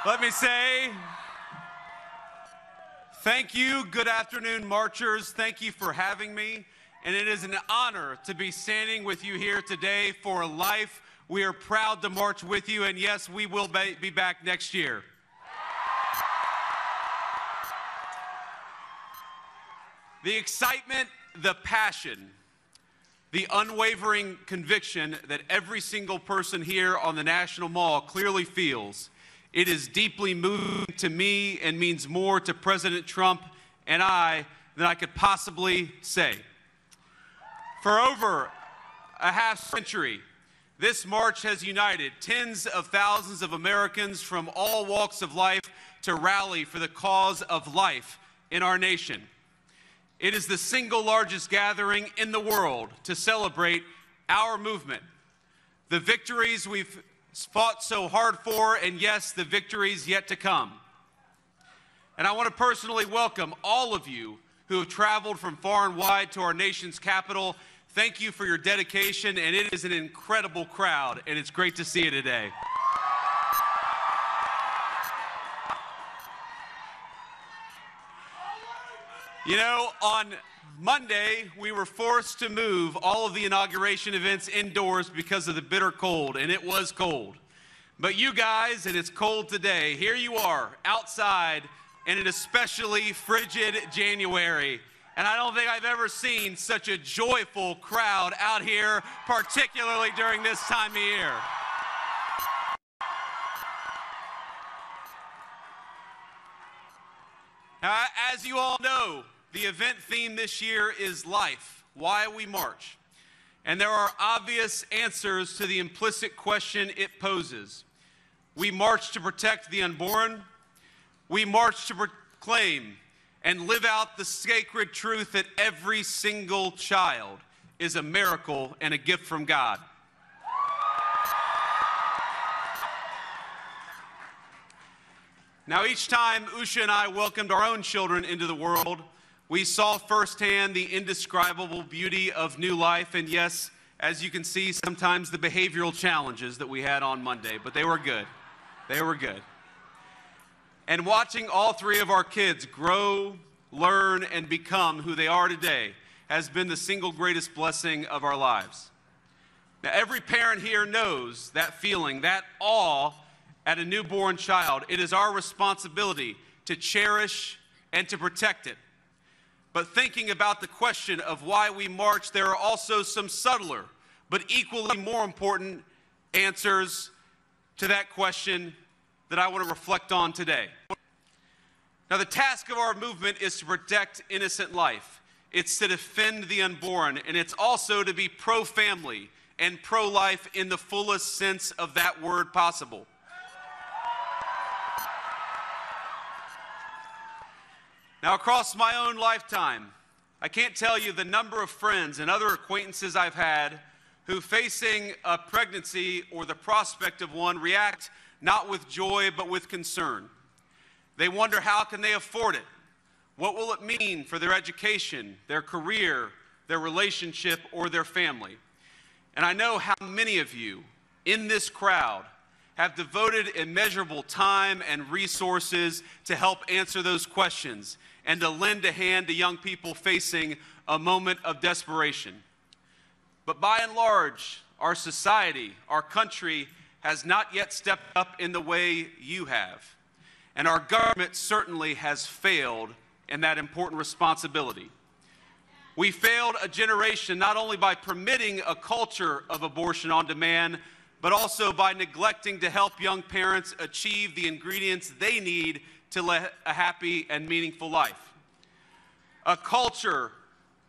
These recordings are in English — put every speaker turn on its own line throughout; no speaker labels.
Let me say thank you. Good afternoon, marchers. Thank you for having me. And it is an honor to be standing with you here today for life. We are proud to march with you, and yes, we will be back next year. The excitement, the passion, the unwavering conviction that every single person here on the National Mall clearly feels, it is deeply moving to me and means more to President Trump and I than I could possibly say. For over a half century, this march has united tens of thousands of Americans from all walks of life to rally for the cause of life in our nation. It is the single largest gathering in the world to celebrate our movement, the victories we've fought so hard for, and yes, the victories yet to come. And I want to personally welcome all of you who have traveled from far and wide to our nation's capital. Thank you for your dedication, and it is an incredible crowd, and it's great to see you today. You know, on Monday, we were forced to move all of the inauguration events indoors because of the bitter cold, and it was cold. But you guys, and it's cold today, here you are outside in an especially frigid January. And I don't think I've ever seen such a joyful crowd out here, particularly during this time of year. Now, as you all know, the event theme this year is life, why we march. And there are obvious answers to the implicit question it poses. We march to protect the unborn. We march to proclaim and live out the sacred truth that every single child is a miracle and a gift from God. Now, each time Usha and I welcomed our own children into the world, we saw firsthand the indescribable beauty of new life, and yes, as you can see, sometimes the behavioral challenges that we had on Monday, but they were good. They were good. And watching all three of our kids grow, learn, and become who they are today has been the single greatest blessing of our lives. Now, every parent here knows that feeling, that awe at a newborn child. It is our responsibility to cherish and to protect it. But thinking about the question of why we march, there are also some subtler, but equally more important answers to that question that I want to reflect on today. Now, the task of our movement is to protect innocent life. It's to defend the unborn, and it's also to be pro-family and pro-life in the fullest sense of that word possible. Now, across my own lifetime, I can't tell you the number of friends and other acquaintances I've had who, facing a pregnancy or the prospect of one, react not with joy but with concern. They wonder, how can they afford it? What will it mean for their education, their career, their relationship, or their family? And I know how many of you in this crowd have devoted immeasurable time and resources to help answer those questions and to lend a hand to young people facing a moment of desperation. But by and large, our society, our country, has not yet stepped up in the way you have. And our government certainly has failed in that important responsibility. We failed a generation not only by permitting a culture of abortion on demand, but also by neglecting to help young parents achieve the ingredients they need to live a happy and meaningful life. A culture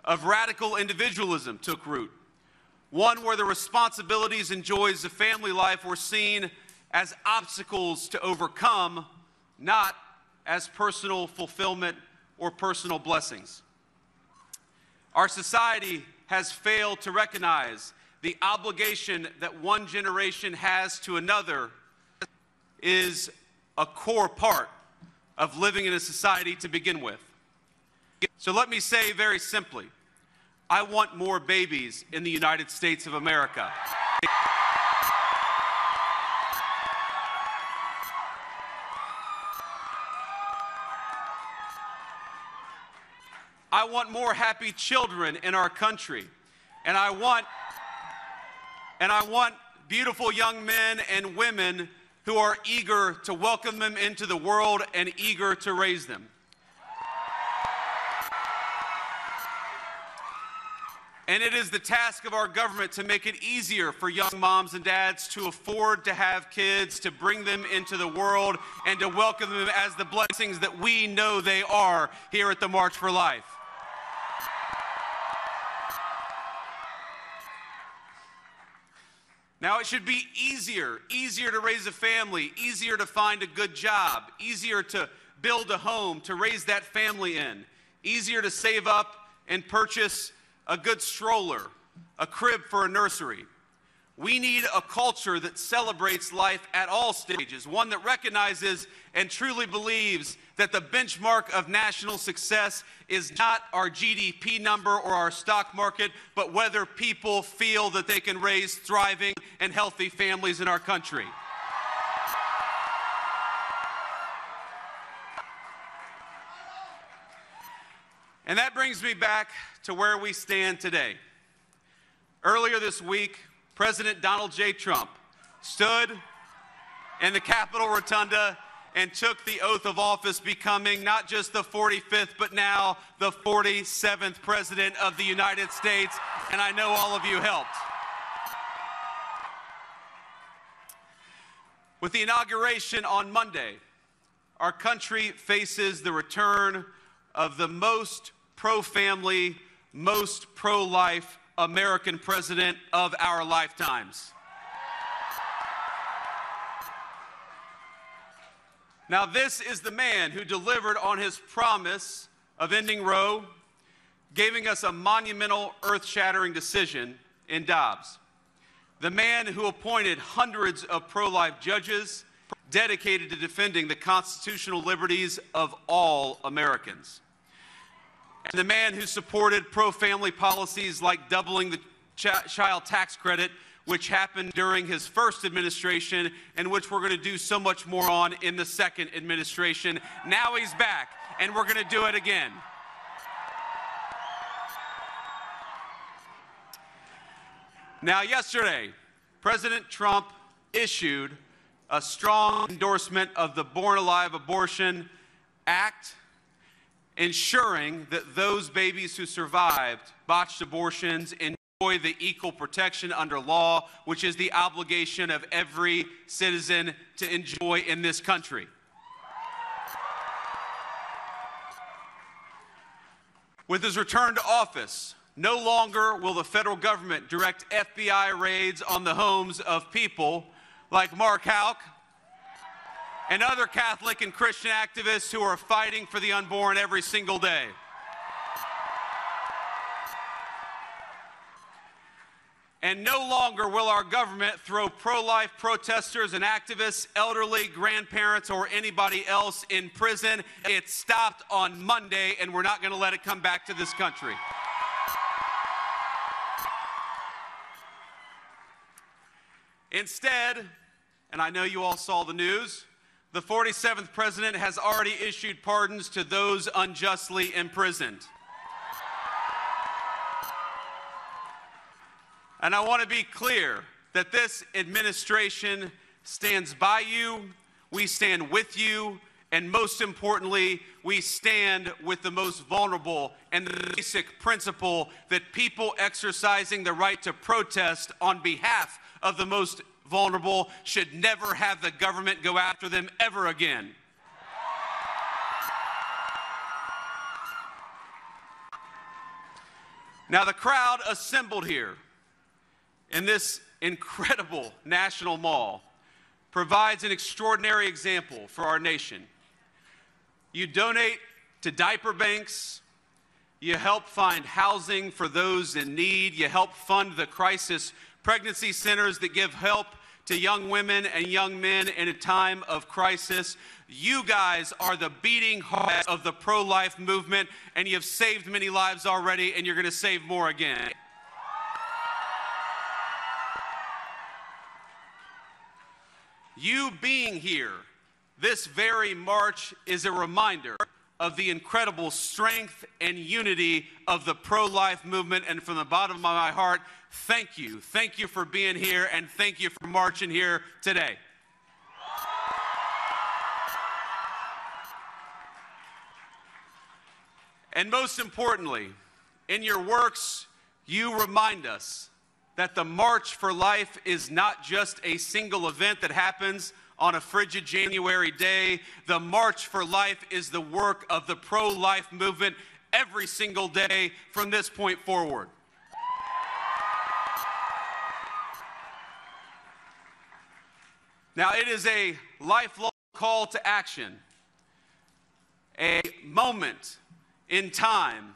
of radical individualism took root, one where the responsibilities and joys of family life were seen as obstacles to overcome, not as personal fulfillment or personal blessings. Our society has failed to recognize the obligation that one generation has to another is a core part of living in a society to begin with. So let me say very simply, I want more babies in the United States of America. I want more happy children in our country. And I want beautiful young men and women who are eager to welcome them into the world and eager to raise them. And it is the task of our government to make it easier for young moms and dads to afford to have kids, to bring them into the world, and to welcome them as the blessings that we know they are here at the March for Life. Now, it should be easier to raise a family, easier to find a good job, easier to build a home, to raise that family in, easier to save up and purchase a good stroller, a crib for a nursery. We need a culture that celebrates life at all stages, one that recognizes and truly believes that the benchmark of national success is not our GDP number or our stock market, but whether people feel that they can raise thriving and healthy families in our country. And that brings me back to where we stand today. Earlier this week, President Donald J. Trump stood in the Capitol Rotunda and took the oath of office, becoming not just the 45th, but now the 47th President of the United States, and I know all of you helped. With the inauguration on Monday, our country faces the return of the most pro-family, most pro-life American president of our lifetimes. Now, this is the man who delivered on his promise of ending Roe, giving us a monumental, earth-shattering decision in Dobbs. The man who appointed hundreds of pro-life judges dedicated to defending the constitutional liberties of all Americans. And the man who supported pro-family policies like doubling the child tax credit, which happened during his first administration and which we're going to do so much more on in the second administration. Now he's back, and we're going to do it again. Now, yesterday, President Trump issued a strong endorsement of the Born Alive Abortion Act, ensuring that those babies who survived botched abortions enjoy the equal protection under law, which is the obligation of every citizen to enjoy in this country. With his return to office, no longer will the federal government direct FBI raids on the homes of people like Mark Houck and other Catholic and Christian activists who are fighting for the unborn every single day. And no longer will our government throw pro-life protesters and activists, elderly, grandparents, or anybody else in prison. It stopped on Monday, and we're not going to let it come back to this country. Instead, and I know you all saw the news, the 47th president has already issued pardons to those unjustly imprisoned. And I want to be clear that this administration stands by you, we stand with you, and most importantly, we stand with the most vulnerable, and the basic principle that people exercising the right to protest on behalf of the most vulnerable should never have the government go after them ever again. Now, the crowd assembled here in this incredible national mall provides an extraordinary example for our nation. You donate to diaper banks, you help find housing for those in need, you help fund the crisis pregnancy centers that give help to young women and young men in a time of crisis. You guys are the beating heart of the pro-life movement, and you've saved many lives already, and you're going to save more again. You being here this very March is a reminder of the incredible strength and unity of the pro-life movement. And from the bottom of my heart, thank you. Thank you for being here, and thank you for marching here today. And most importantly, in your works, you remind us that the March for Life is not just a single event that happens on a frigid January day. The March for Life is the work of the pro-life movement every single day from this point forward. Now, it is a lifelong call to action, a moment in time,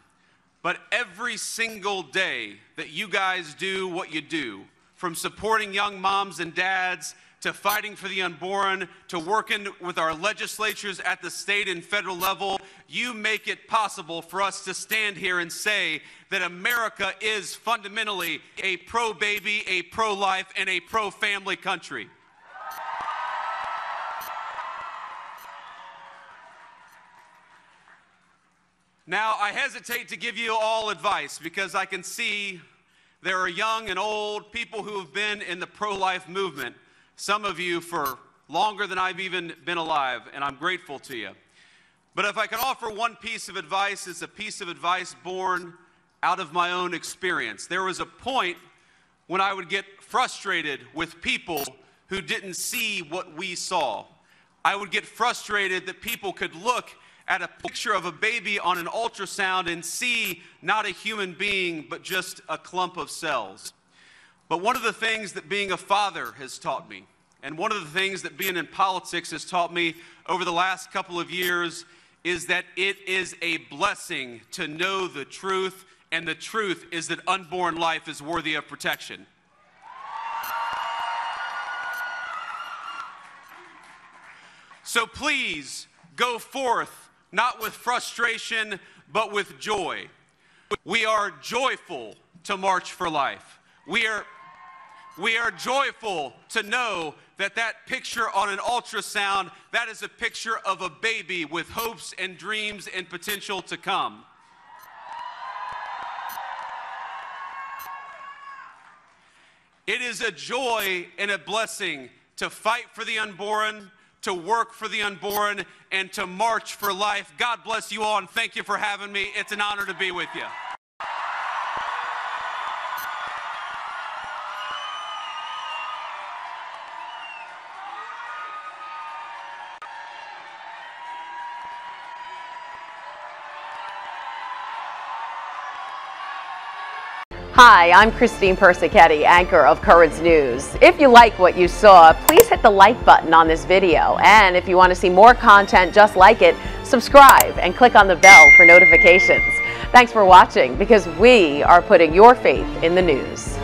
but every single day that you guys do what you do, from supporting young moms and dads, to fighting for the unborn, to working with our legislatures at the state and federal level, you make it possible for us to stand here and say that America is fundamentally a pro-baby, a pro-life, and a pro-family country. Now, I hesitate to give you all advice because I can see there are young and old people who have been in the pro-life movement, some of you for longer than I've even been alive, and I'm grateful to you. But if I can offer one piece of advice, it's a piece of advice born out of my own experience. There was a point when I would get frustrated with people who didn't see what we saw. I would get frustrated that people could look at a picture of a baby on an ultrasound and see not a human being, but just a clump of cells. But one of the things that being a father has taught me, and one of the things that being in politics has taught me over the last couple of years, is that it is a blessing to know the truth, and the truth is that unborn life is worthy of protection. So please go forth, not with frustration, but with joy. We are joyful to march for life. We are joyful to know that that picture on an ultrasound, that is a picture of a baby with hopes and dreams and potential to come. It is a joy and a blessing to fight for the unborn, to work for the unborn, and to march for life. God bless you all, and thank you for having me. It's an honor to be with you.
Hi, I'm Christine Persichetti, anchor of Currents News. If you like what you saw, please hit the like button on this video. And if you want to see more content just like it, subscribe and click on the bell for notifications. Thanks for watching, because we are putting your faith in the news.